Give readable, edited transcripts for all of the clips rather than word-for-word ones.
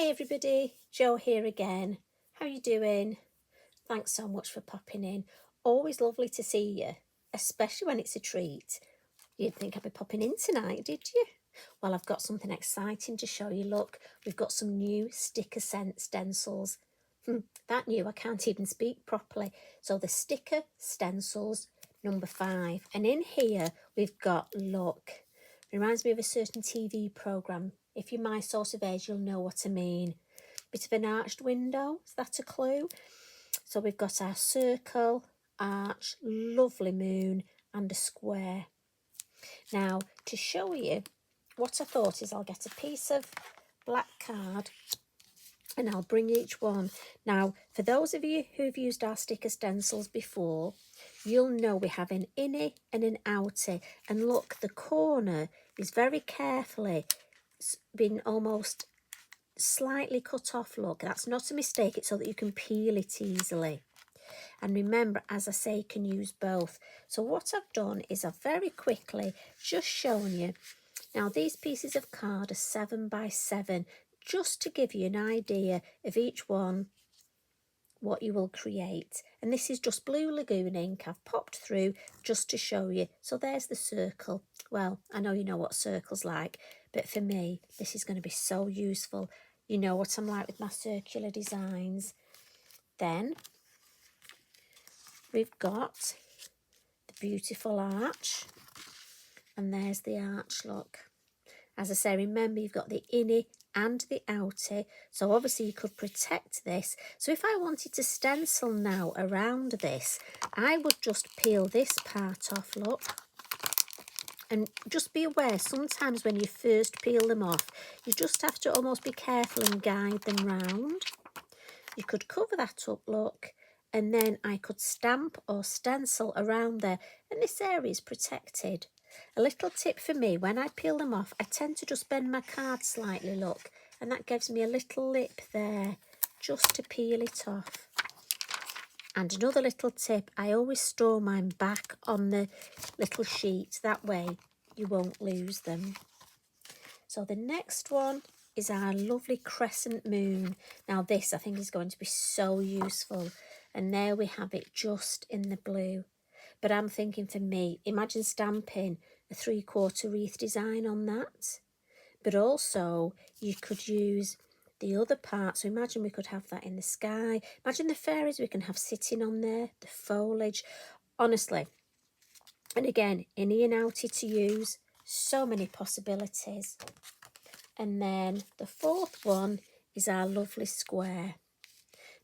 Hi everybody, Jo here again. How you doing? Thanks so much for popping in. Always lovely to see you, especially when it's a treat. You didn't think I'd be popping in tonight, did you? Well, I've got something exciting to show you. Look, we've got some new sticker stencils. That new, I can't even speak properly. So the sticker stencils number 5. And in here, we've got, look, reminds me of a certain TV programme. If you're my sort of age, you'll know what I mean. Bit of an arched window, is that a clue? So we've got our circle, arch, lovely moon, and a square. Now, to show you, what I thought is I'll get a piece of black card and I'll bring each one. Now, for those of you who've used our sticker stencils before, you'll know we have an innie and an outie. And look, the corner is very carefully been almost slightly cut off. Look, that's not a mistake. It's so that you can peel it easily. And remember, as I say, you can use both. So what I've done is I've very quickly just shown you. Now, these pieces of card are 7 by 7, just to give you an idea of each one, what you will create. And this is just blue Lagoon ink I've popped through just to show you. So there's the circle. Well, I know you know what circle's like, but for me, this is going to be so useful. You know what I'm like with my circular designs. Then we've got the beautiful arch. And there's the arch, look. As I say, remember, you've got the innie and the outie. So obviously you could protect this. So if I wanted to stencil now around this, I would just peel this part off, look. And just be aware, sometimes when you first peel them off, you just have to almost be careful and guide them round. You could cover that up, look. And then I could stamp or stencil around there. And this area is protected. A little tip for me, when I peel them off, I tend to just bend my card slightly, look. And that gives me a little lip there, just to peel it off. And another little tip, I always store mine back on the little sheet. That way you won't lose them. So the next one is our lovely crescent moon. Now this, I think, is going to be so useful. And there we have it, just in the blue. But I'm thinking, for me, imagine stamping a 3/4 wreath design on that. But also, you could use the other part. So imagine we could have that in the sky. Imagine the fairies we can have sitting on there, the foliage. Honestly. And again, innie and outie to use. So many possibilities. And then the 4th one is our lovely square.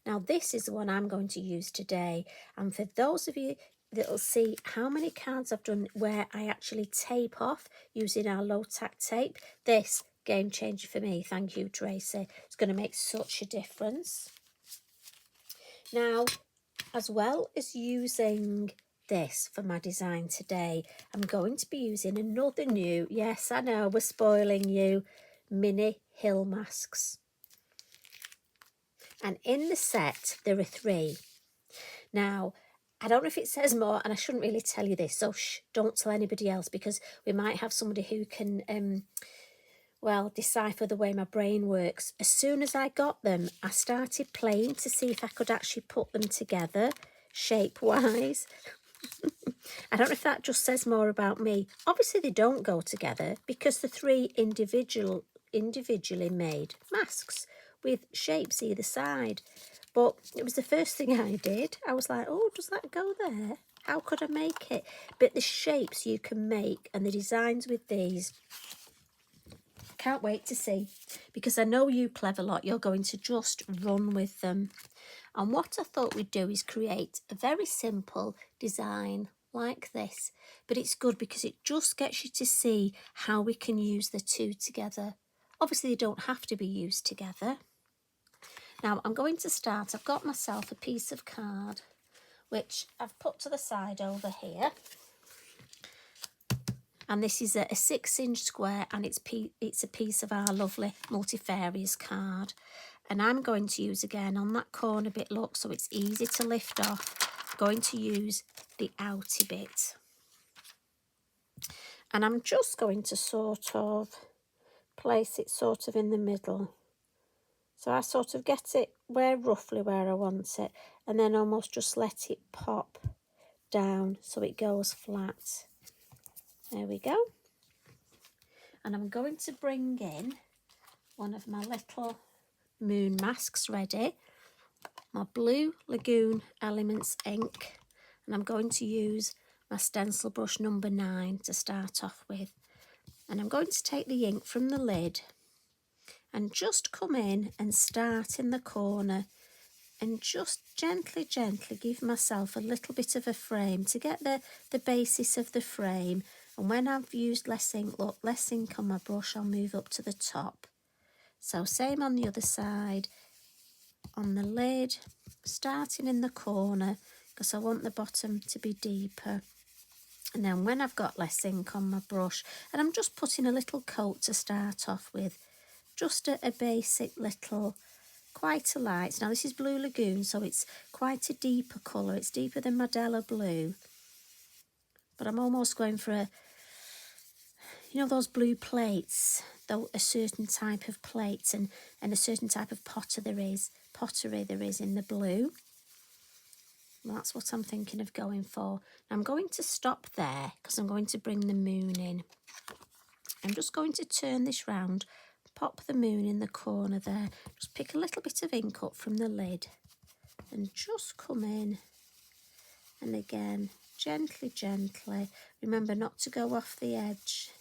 Now this is the one I'm going to use today. And for those of you that'll see how many cards I've done where I actually tape off using our low tack tape, this game changer for me. Thank you, Tracy. It's going to make such a difference. Now, as well as using this for my design today, I'm going to be using another new, yes, I know, we're spoiling you, mini hill masks. And in the set, there are 3. Now, I don't know if it says more, and I shouldn't really tell you this, so shh, don't tell anybody else, because we might have somebody who can, well, decipher the way my brain works. As soon as I got them, I started playing to see if I could actually put them together, shape-wise. I don't know if that just says more about me. Obviously, they don't go together, because the 3 individually made masks with shapes either side. But it was the first thing I did. I was like, oh, does that go there? How could I make it? But the shapes you can make and the designs with these, can't wait to see. Because I know you clever lot, you're going to just run with them. And what I thought we'd do is create a very simple design like this. But it's good because it just gets you to see how we can use the 2 together. Obviously, they don't have to be used together. Now, I'm going to start. I've got myself a piece of card, which I've put to the side over here. And this is a 6-inch square, and it's a piece of our lovely Multifarious card. And I'm going to use, again, on that corner bit, look, so it's easy to lift off. I'm going to use the outie bit. And I'm just going to sort of place it sort of in the middle. So I sort of get it roughly where I want it, and then almost just let it pop down so it goes flat. There we go. And I'm going to bring in one of my little moon masks ready, my blue Lagoon Elements ink, and I'm going to use my stencil brush number 9 to start off with. And I'm going to take the ink from the lid and just come in and start in the corner and just gently give myself a little bit of a frame to get the basis of the frame. And when I've used less ink, look, less ink on my brush, I'll move up to the top. So same on the other side, on the lid, starting in the corner because I want the bottom to be deeper. And then when I've got less ink on my brush, and I'm just putting a little coat to start off with, just a basic little, quite a light. Now this is Blue Lagoon, so it's quite a deeper colour. It's deeper than Modella Blue. But I'm almost going for a, you know, those blue plates, though, a certain type of plates and a certain type of pottery there is in the blue. Well, that's what I'm thinking of going for. I'm going to stop there because I'm going to bring the moon in. I'm just going to turn this round, pop the moon in the corner there, just pick a little bit of ink up from the lid and just come in. And again, gently, remember not to go off the edge.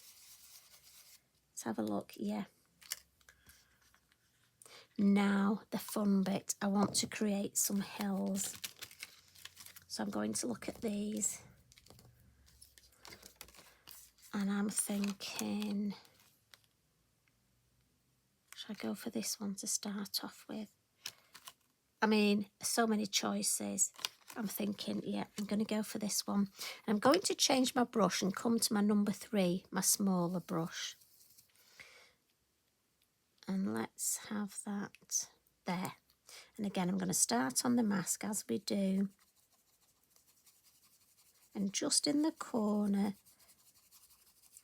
Let's have a look, yeah. Now the fun bit, I want to create some hills. So I'm going to look at these. And I'm thinking, should I go for this one to start off with? I mean, so many choices. I'm thinking, yeah, I'm going to go for this one. I'm going to change my brush and come to my number 3, my smaller brush. And let's have that there. And again, I'm going to start on the mask as we do. And just in the corner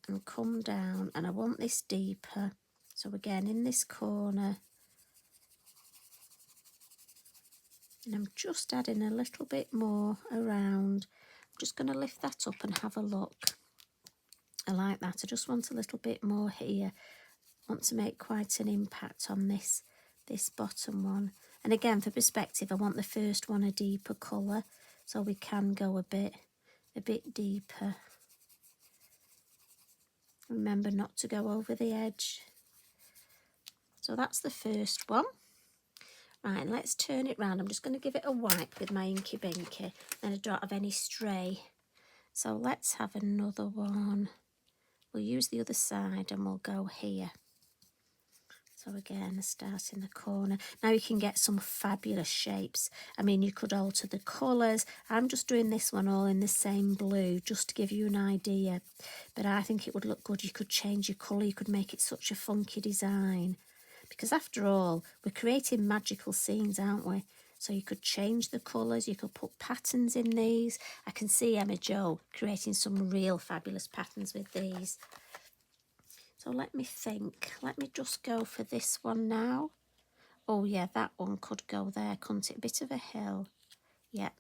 and come down. And I want this deeper. So again, in this corner. And I'm just adding a little bit more around. I'm just going to lift that up and have a look. I like that. I just want a little bit more here. I want to make quite an impact on this bottom one. And again, for perspective, I want the first one a deeper colour, so we can go a bit deeper. Remember not to go over the edge. So that's the first one. Right, let's turn it round. I'm just going to give it a wipe with my Inky Binky, and I don't have any stray. So let's have another one. We'll use the other side and we'll go here. So again, I start in the corner. Now you can get some fabulous shapes. I mean, you could alter the colours. I'm just doing this one all in the same blue, just to give you an idea. But I think it would look good. You could change your colour. You could make it such a funky design. Because after all, we're creating magical scenes, aren't we? So you could change the colours, you could put patterns in these. I can see Emma Jo creating some real fabulous patterns with these. So let me think. Let me just go for this one now. Oh yeah, that one could go there, couldn't it? A bit of a hill. Yeah.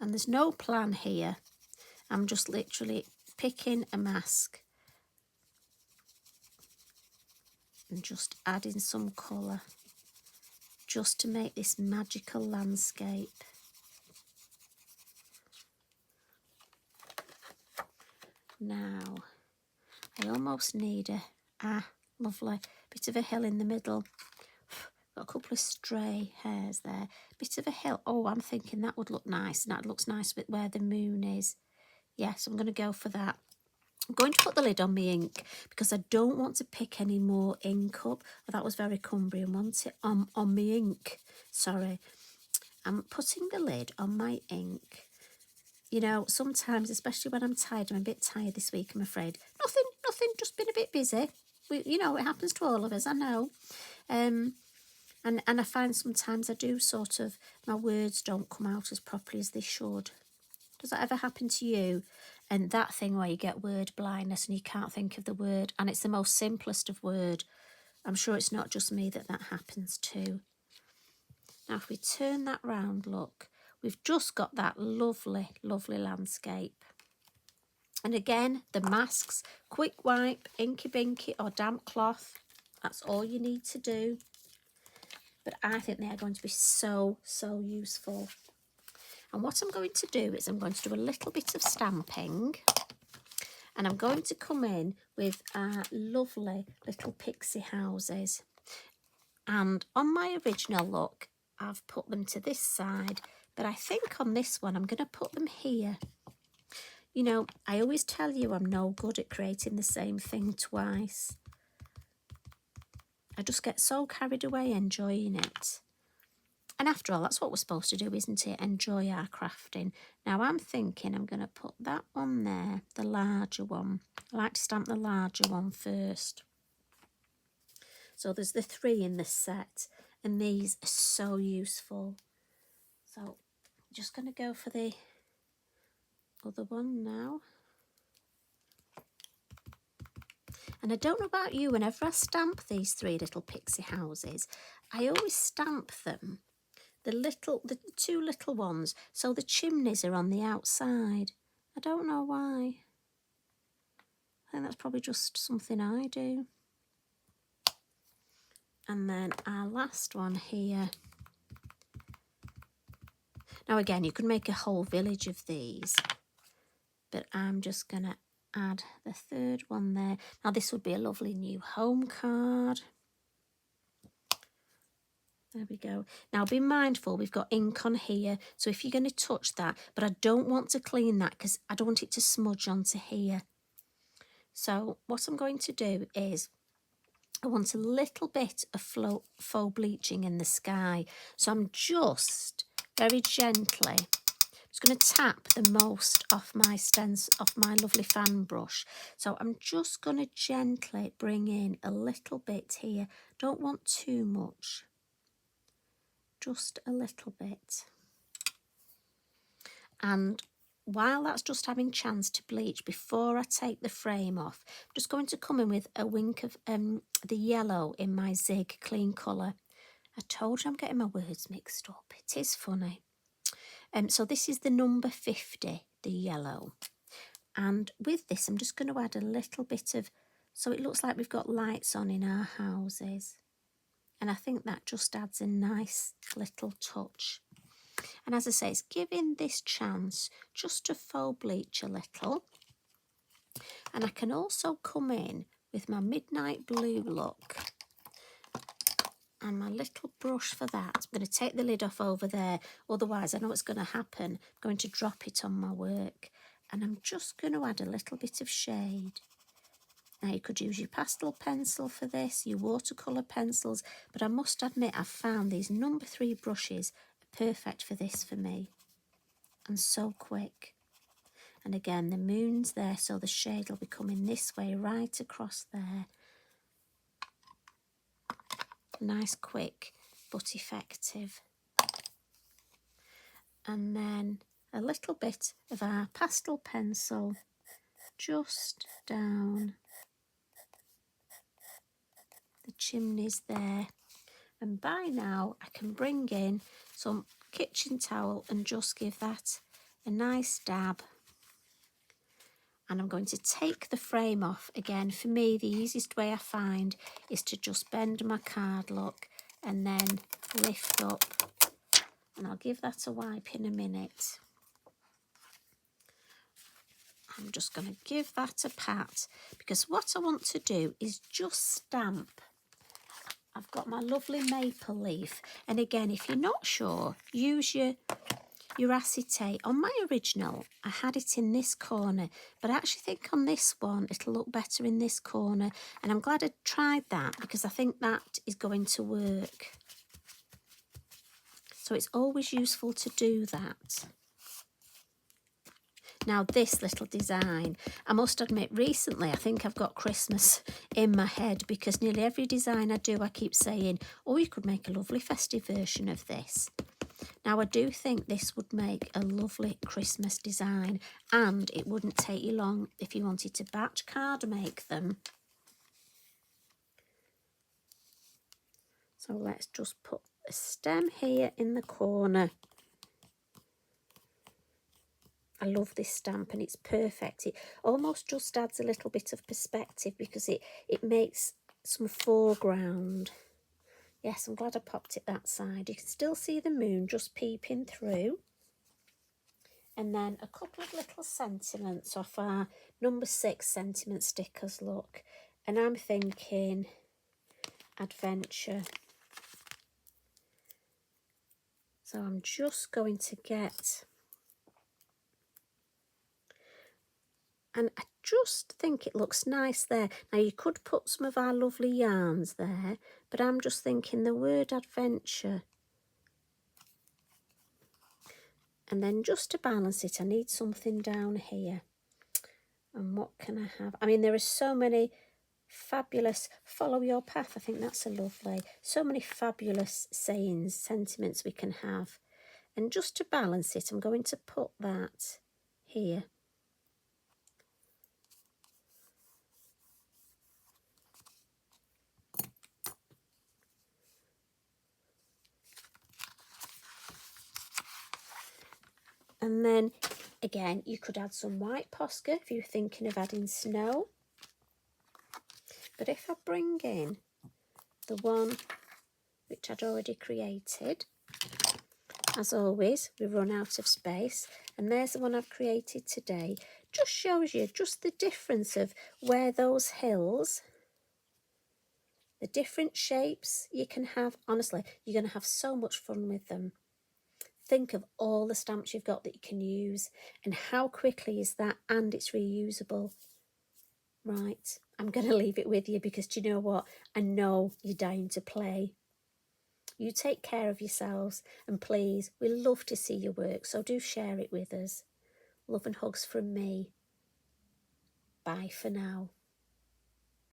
And there's no plan here. I'm just literally picking a mask and just adding some colour just to make this magical landscape. Now, I almost need a lovely bit of a hill in the middle. Got a couple of stray hairs there. Bit of a hill. Oh, I'm thinking that would look nice. And that looks nice with where the moon is. Yes, I'm going to go for that. I'm going to put the lid on my ink because I don't want to pick any more ink up. Oh, that was very Cumbrian, wasn't it? On my ink. Sorry. I'm putting the lid on my ink. You know, sometimes, especially when I'm tired, I'm a bit tired this week, I'm afraid. Nothing, just been a bit busy. You know, it happens to all of us, I know. And I find sometimes I do sort of, my words don't come out as properly as they should. Does that ever happen to you? And that thing where you get word blindness and you can't think of the word, and it's the most simplest of word. I'm sure it's not just me that happens to. Now if we turn that round, look, we've just got that lovely, lovely landscape. And again, the masks, quick wipe, inky binky or damp cloth, that's all you need to do. But I think they are going to be so, so useful. And what I'm going to do is I'm going to do a little bit of stamping. And I'm going to come in with our lovely little pixie houses. And on my original look, I've put them to this side. But I think on this one, I'm going to put them here. You know, I always tell you I'm no good at creating the same thing twice. I just get so carried away enjoying it. And after all, that's what we're supposed to do, isn't it? Enjoy our crafting. Now, I'm thinking I'm going to put that one there, the larger one. I like to stamp the larger one first. So there's the 3 in this set, and these are so useful. So I'm just going to go for the other one now. And I don't know about you, whenever I stamp these 3 little pixie houses, I always stamp them. The 2 little ones, so the chimneys are on the outside. I don't know why. I think that's probably just something I do. And then our last one here. Now again, you could make a whole village of these, but I'm just going to add the 3rd one there. Now this would be a lovely new home card. There we go. Now be mindful, we've got ink on here, so if you're going to touch that, but I don't want to clean that because I don't want it to smudge onto here. So what I'm going to do is I want a little bit of faux bleaching in the sky. So I'm just very gently just going to tap the most off my stencil, off my lovely fan brush. So I'm just going to gently bring in a little bit here. Don't want too much. Just a little bit. And while that's just having chance to bleach, before I take the frame off, I'm just going to come in with a wink of the yellow in my Zig Clean Colour. I told you I'm getting my words mixed up. It is funny. So this is the number 50, the yellow. And with this, I'm just going to add a little bit of, so it looks like we've got lights on in our houses. And I think that just adds a nice little touch. And as I say, it's giving this chance just to faux bleach a little. And I can also come in with my midnight blue look. And my little brush for that. I'm going to take the lid off over there. Otherwise, I know what's going to happen. I'm going to drop it on my work. And I'm just going to add a little bit of shade. Now, you could use your pastel pencil for this, your watercolour pencils, but I must admit I've found these number 3 brushes are perfect for this for me. And so quick. And again, the moon's there, so the shade will be coming this way, right across there. Nice, quick, but effective. And then a little bit of our pastel pencil just down the chimneys there. And by now I can bring in some kitchen towel and just give that a nice dab. And I'm going to take the frame off. Again, for me, the easiest way I find is to just bend my card, look, and then lift up. And I'll give that a wipe in a minute. I'm just going to give that a pat, because what I want to do is just stamp. I've got my lovely maple leaf. And again, if you're not sure, use your acetate. On my original, I had it in this corner, but I actually think on this one, it'll look better in this corner. And I'm glad I tried that, because I think that is going to work. So it's always useful to do that. Now this little design, I must admit recently I think I've got Christmas in my head, because nearly every design I do I keep saying, oh, you could make a lovely festive version of this. Now I do think this would make a lovely Christmas design, and it wouldn't take you long if you wanted to batch card make them. So let's just put a stem here in the corner. I love this stamp and it's perfect. It almost just adds a little bit of perspective because it makes some foreground. Yes, I'm glad I popped it that side. You can still see the moon just peeping through. And then a couple of little sentiments off our number 6 sentiment stickers, look. And I'm thinking adventure. So I'm just going to get... And I just think it looks nice there. Now you could put some of our lovely yarns there, but I'm just thinking the word adventure. And then just to balance it, I need something down here. And what can I have? I mean, there are so many fabulous, follow your path. I think that's a lovely, so many fabulous sayings, sentiments we can have. And just to balance it, I'm going to put that here. And then, again, you could add some white Posca if you're thinking of adding snow. But if I bring in the one which I'd already created, as always, we run out of space. And there's the one I've created today. Just shows you just the difference of where those hills, the different shapes you can have. Honestly, you're going to have so much fun with them. Think of all the stamps you've got that you can use and how quickly is that, and it's reusable. Right, I'm going to leave it with you because do you know what? I know you're dying to play. You take care of yourselves and please, we love to see your work, so do share it with us. Love and hugs from me. Bye for now.